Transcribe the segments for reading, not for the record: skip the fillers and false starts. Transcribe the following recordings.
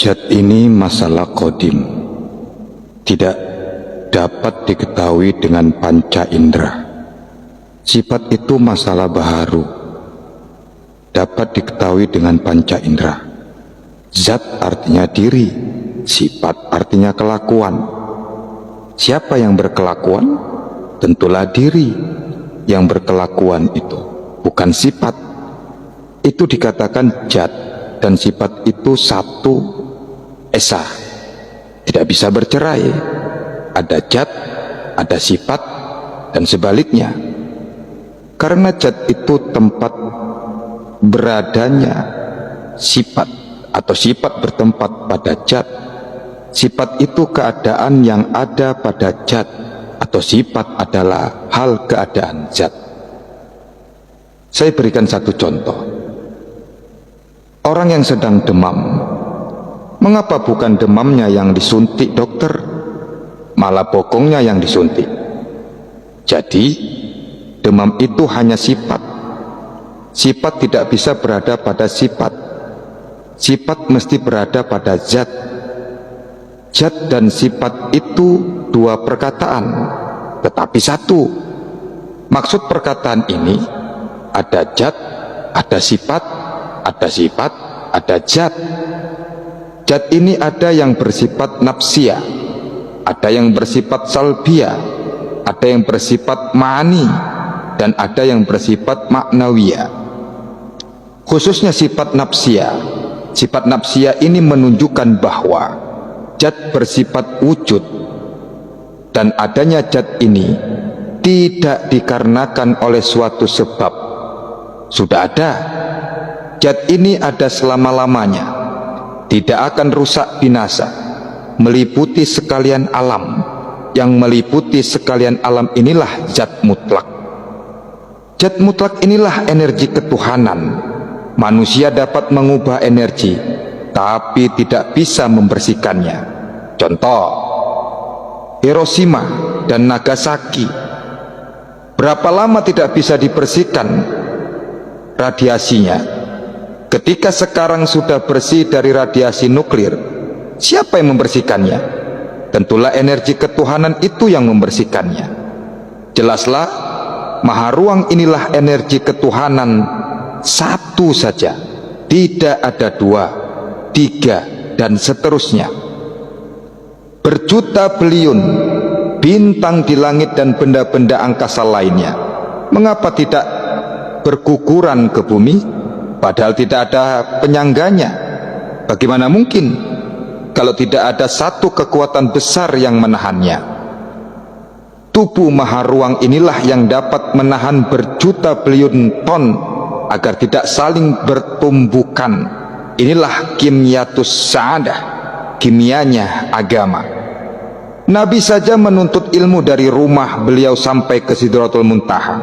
Zat ini masalah qadim, tidak dapat diketahui dengan panca indera. Sifat itu masalah baharu, dapat diketahui dengan panca indera. Zat artinya diri, sifat artinya kelakuan. Siapa yang berkelakuan? Tentulah diri yang berkelakuan itu, bukan sifat. Itu dikatakan zat, dan sifat itu satu esa, tidak bisa bercerai. Ada zat, ada sifat, dan sebaliknya. Karena zat itu tempat beradanya sifat, atau sifat bertempat pada zat. Sifat itu keadaan yang ada pada zat, atau sifat adalah hal keadaan zat. Saya berikan satu contoh. Orang yang sedang demam, mengapa bukan demamnya yang disuntik dokter, malah bokongnya yang disuntik? Jadi demam itu hanya sifat. Sifat tidak bisa berada pada sifat. Sifat mesti berada pada zat. Zat dan sifat itu dua perkataan, tetapi satu. Maksud perkataan ini, ada zat, ada sifat, ada sifat, ada zat. Zat ini ada yang bersifat nafsiyah, ada yang bersifat salbiyah, ada yang bersifat ma'ani, dan ada yang bersifat maknawiyah. Khususnya sifat nafsiyah. Sifat nafsiyah ini menunjukkan bahwa zat bersifat wujud, dan adanya zat ini tidak dikarenakan oleh suatu sebab. Sudah ada. Zat ini ada selama-lamanya, tidak akan rusak binasa, meliputi sekalian alam. Yang meliputi sekalian alam inilah zat mutlak. Zat mutlak inilah energi ketuhanan. Manusia dapat mengubah energi, tapi tidak bisa membersihkannya. Contoh, Hiroshima dan Nagasaki, berapa lama tidak bisa dibersihkan radiasinya? Ketika sekarang sudah bersih dari radiasi nuklir, siapa yang membersihkannya? Tentulah energi ketuhanan itu yang membersihkannya. Jelaslah, maha ruang inilah energi ketuhanan satu saja, tidak ada dua, tiga, dan seterusnya. Berjuta beliun bintang di langit dan benda-benda angkasa lainnya, mengapa tidak berguguran ke bumi? Padahal tidak ada penyangganya. Bagaimana mungkin kalau tidak ada satu kekuatan besar yang menahannya? Tubuh maha ruang inilah yang dapat menahan berjuta beliun ton agar tidak saling bertumbukan. Inilah kimyatus sa'adah, kimianya agama. Nabi saja menuntut ilmu dari rumah beliau sampai ke Sidratul Muntaha.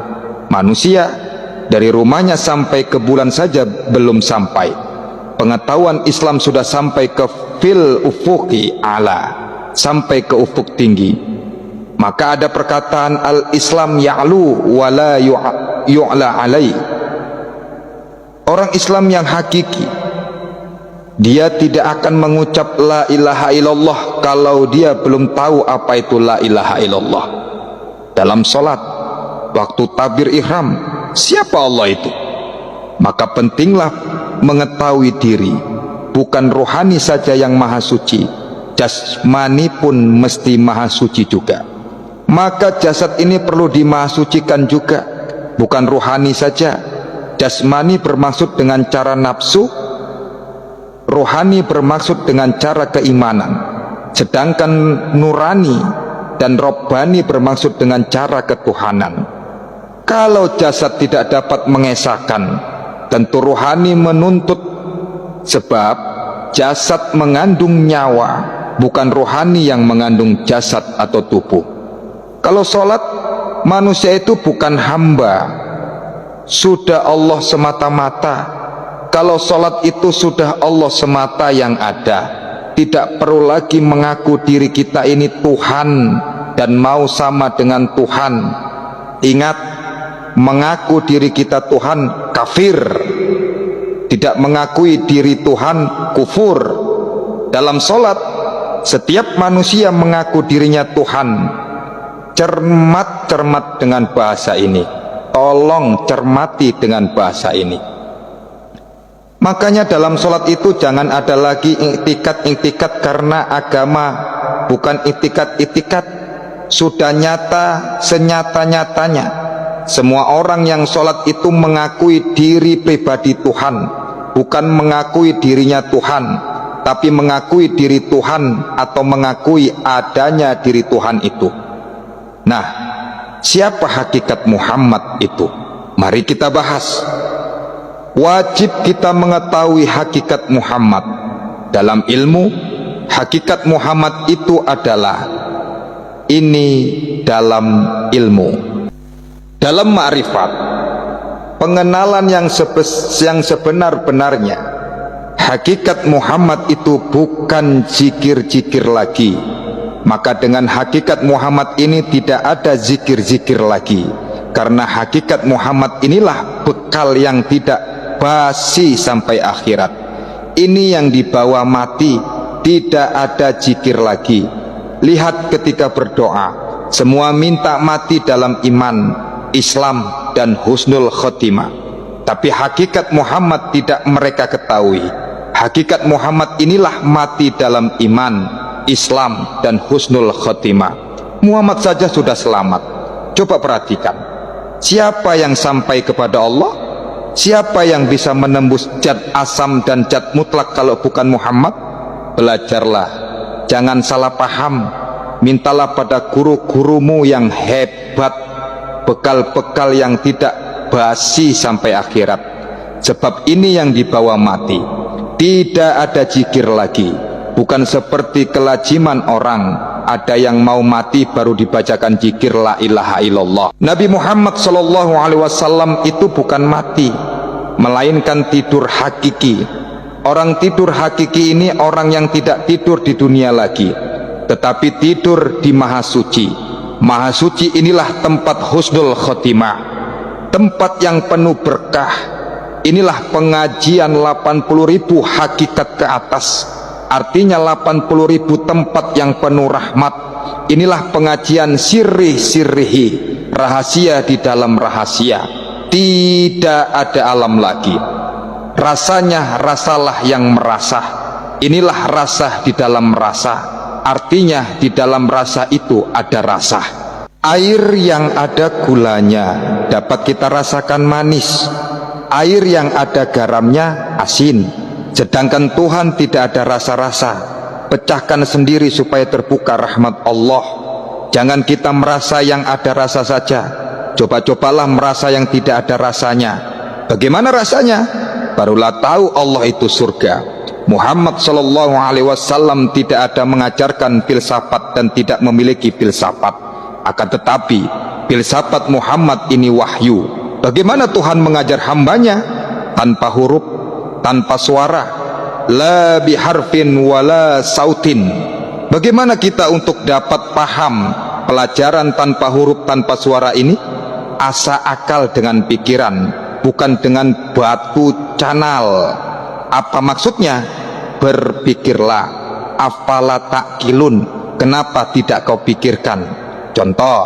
Manusia dari rumahnya sampai ke bulan saja belum sampai. Pengetahuan Islam sudah sampai ke fil ufuqi ala, sampai ke ufuk tinggi. Maka ada perkataan al-Islam ya'lu wa la yu'la alai. Orang Islam yang hakiki, dia tidak akan mengucap la ilaha illallah kalau dia belum tahu apa itu la ilaha illallah. Dalam sholat, waktu takbir ihram, siapa Allah itu? Maka pentinglah mengetahui diri. Bukan rohani saja yang maha suci, jasmani pun mesti maha suci juga. Maka jasad ini perlu dimahasucikan juga. Bukan rohani saja. Jasmani bermaksud dengan cara nafsu, rohani bermaksud dengan cara keimanan. Sedangkan nurani dan robbani bermaksud dengan cara ketuhanan. Kalau jasad tidak dapat mengesahkan, tentu rohani menuntut, sebab jasad mengandung nyawa, bukan rohani yang mengandung jasad atau tubuh. Kalau sholat, manusia itu bukan hamba, sudah Allah semata-mata. Kalau sholat itu sudah Allah semata yang ada, tidak perlu lagi mengaku diri kita ini Tuhan dan mau sama dengan Tuhan. Ingat, mengaku diri kita Tuhan kafir, tidak mengakui diri Tuhan kufur. Dalam sholat, setiap manusia mengaku dirinya Tuhan. Cermat dengan bahasa ini. Tolong cermati dengan bahasa ini. Makanya dalam sholat itu jangan ada lagi iktikat karena agama. Bukan iktikat. Sudah nyata senyata-nyatanya. Semua orang yang sholat itu mengakui diri pribadi Tuhan. Bukan mengakui dirinya Tuhan, tapi mengakui diri Tuhan atau mengakui adanya diri Tuhan itu. Nah, siapa hakikat Muhammad itu? Mari kita bahas. Wajib kita mengetahui hakikat Muhammad. Dalam ilmu, hakikat Muhammad itu adalah ini dalam ilmu. Dalam ma'rifat, pengenalan yang sebenar-benarnya, hakikat Muhammad itu bukan zikir-zikir lagi. Maka dengan hakikat Muhammad ini tidak ada zikir-zikir lagi. Karena hakikat Muhammad inilah bekal yang tidak basi sampai akhirat. Ini yang dibawa mati, tidak ada zikir lagi. Lihat ketika berdoa, semua minta mati dalam iman, Islam dan husnul khotimah. Tapi hakikat Muhammad tidak mereka ketahui. Hakikat Muhammad inilah mati dalam iman, Islam dan husnul khotimah. Muhammad saja sudah selamat. Coba perhatikan, siapa yang sampai kepada Allah? Siapa yang bisa menembus jad asam dan jad mutlak kalau bukan Muhammad? Belajarlah, jangan salah paham. Mintalah pada guru-gurumu yang hebat, bekal-bekal yang tidak basi sampai akhirat. Sebab ini yang dibawa mati. Tidak ada zikir lagi. Bukan seperti kelaziman orang, ada yang mau mati baru dibacakan zikir la ilaha illallah. Nabi Muhammad SAW itu bukan mati, melainkan tidur hakiki. Orang tidur hakiki ini orang yang tidak tidur di dunia lagi, tetapi tidur di Maha Suci. Maha Suci inilah tempat husnul khotimah, tempat yang penuh berkah. Inilah pengajian 80.000 hakikat ke atas. Artinya 80.000 tempat yang penuh rahmat. Inilah pengajian sirri-sirrihi, rahasia di dalam rahasia. Tidak ada alam lagi. Rasanya rasalah yang merasa. Inilah rasa di dalam rasa. Artinya di dalam rasa itu ada rasa. Air yang ada gulanya dapat kita rasakan manis. Air yang ada garamnya asin. Sedangkan Tuhan tidak ada rasa-rasa. Pecahkan sendiri supaya terbuka rahmat Allah. Jangan kita merasa yang ada rasa saja. Coba-cobalah merasa yang tidak ada rasanya. Bagaimana rasanya? Barulah tahu Allah itu surga. Muhammad SAW tidak ada mengajarkan filsafat dan tidak memiliki filsafat. Akan tetapi filsafat Muhammad ini wahyu. Bagaimana Tuhan mengajar hambanya? Tanpa huruf, tanpa suara, la biharfin wala sautin. Bagaimana kita untuk dapat paham pelajaran tanpa huruf, tanpa suara ini? Asa akal dengan pikiran, bukan dengan batu canal. Apa maksudnya? Berpikirlah. Afala ta'qilun, kenapa tidak kau pikirkan? Contoh,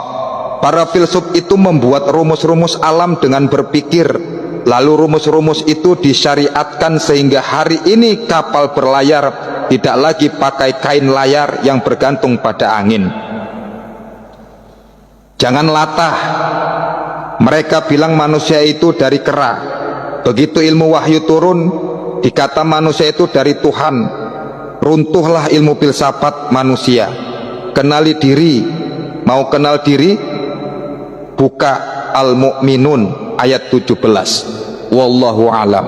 para filsuf itu membuat rumus-rumus alam dengan berpikir. Lalu rumus-rumus itu disyariatkan sehingga hari ini kapal berlayar tidak lagi pakai kain layar yang bergantung pada angin. Jangan latah. Mereka bilang manusia itu dari kera. Begitu ilmu wahyu turun, dikata manusia itu dari Tuhan. Runtuhlah ilmu filsafat manusia. Kenali diri. Mau kenal diri? Buka Al-Mu'minun ayat 17. Wallahu alam.